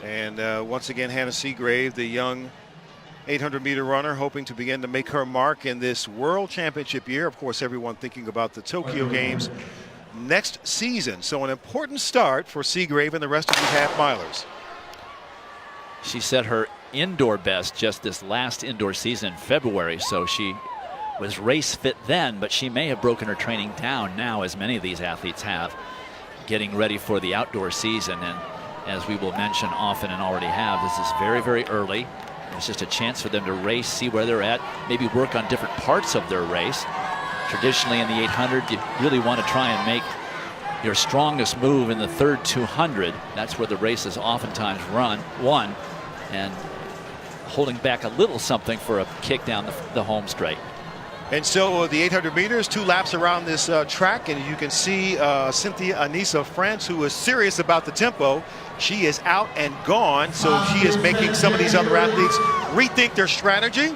And once again, Hannah Seagrave, the young 800-meter runner, hoping to begin to make her mark in this World Championship year. Of course, everyone thinking about the Tokyo Games next season. So an important start for Seagrave and the rest of these half-milers. She set her indoor best just this last indoor season in February, so she was race fit then, but she may have broken her training down now, as many of these athletes have, getting ready for the outdoor season. And as we will mention often and already have, this is very, very early. It's just a chance for them to race, see where they're at, maybe work on different parts of their race. Traditionally in the 800, you really want to try and make your strongest move in the third 200. That's where the race is oftentimes won, and holding back a little something for a kick down the home straight. And so the 800 meters, 2 laps around this track, and you can see Cynthia Anissa France, who is serious about the tempo. She is out and gone, so she is making some of these other athletes rethink their strategy.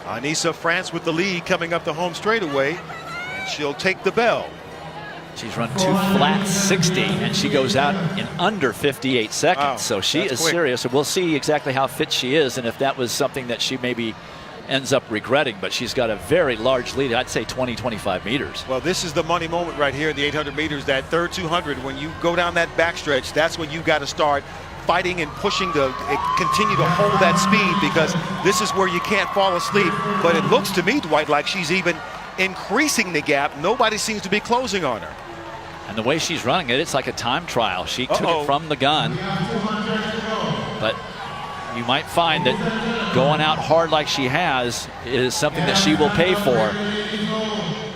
Anissa France with the lead coming up the home straightaway, and she'll take the bell. She's run 2 flat 60, and she goes out in under 58 seconds. Wow, so she is quick. serious, and we'll see exactly how fit she is and if that was something that she maybe ends up regretting. But she's got a very large lead, I'd say 20-25 meters. Well, this is the money moment right here in the 800 meters, that third 200. When you go down that backstretch, that's when you've got to start fighting and pushing to continue to hold that speed, because this is where you can't fall asleep. But it looks to me, Dwight, like she's even increasing the gap. Nobody seems to be closing on her. And the way she's running it, it's like a time trial. She took it from the gun. But you might find that going out hard like she has is something that she will pay for.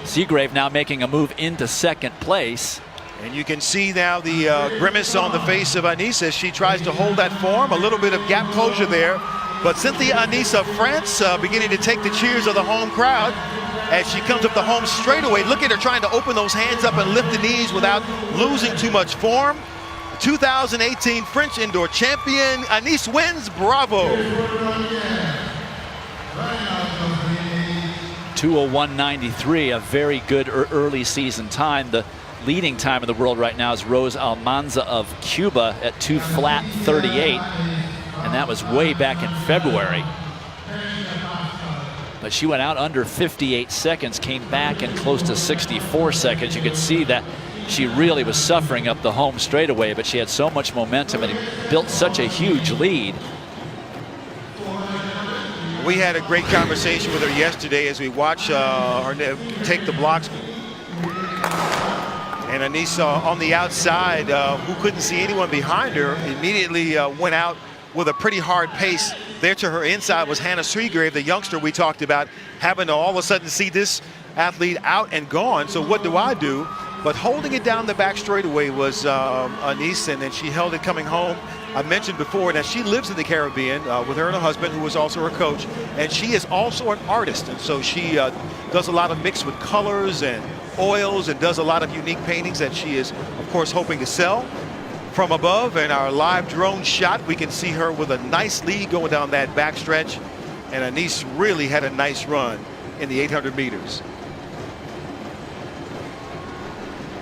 Seagrave now making a move into second place. And you can see now the grimace on the face of Anissa as she tries to hold that form. A little bit of gap closure there. But Cynthia Anissa France beginning to take the cheers of the home crowd as she comes up the home straightaway. Look at her trying to open those hands up and lift the knees without losing too much form. 2018 French indoor champion, Anissa wins. Bravo. 2:01.93, a very good early season time. The leading time in the world right now is Rose Almanza of Cuba at 2 flat 38, and that was way back in February. But she went out under 58 seconds, came back in close to 64 seconds. You could see that she really was suffering up the home straightaway, but she had so much momentum and built such a huge lead. We had a great conversation with her yesterday as we watched her take the blocks. And Anissa on the outside, who couldn't see anyone behind her, immediately went out with a pretty hard pace. There to her inside was Hannah Seagrave, the youngster we talked about, having to all of a sudden see this athlete out and gone. So what do I do? But holding it down the back straightaway was Anissa, and she held it coming home. I mentioned before that she lives in the Caribbean with her and her husband, who is also her coach, and she is also an artist. And so she does a lot of mix with colors and oils and does a lot of unique paintings that she is, of course, hoping to sell. From above, in our live drone shot, we can see her with a nice lead going down that backstretch. And Anissa really had a nice run in the 800 meters.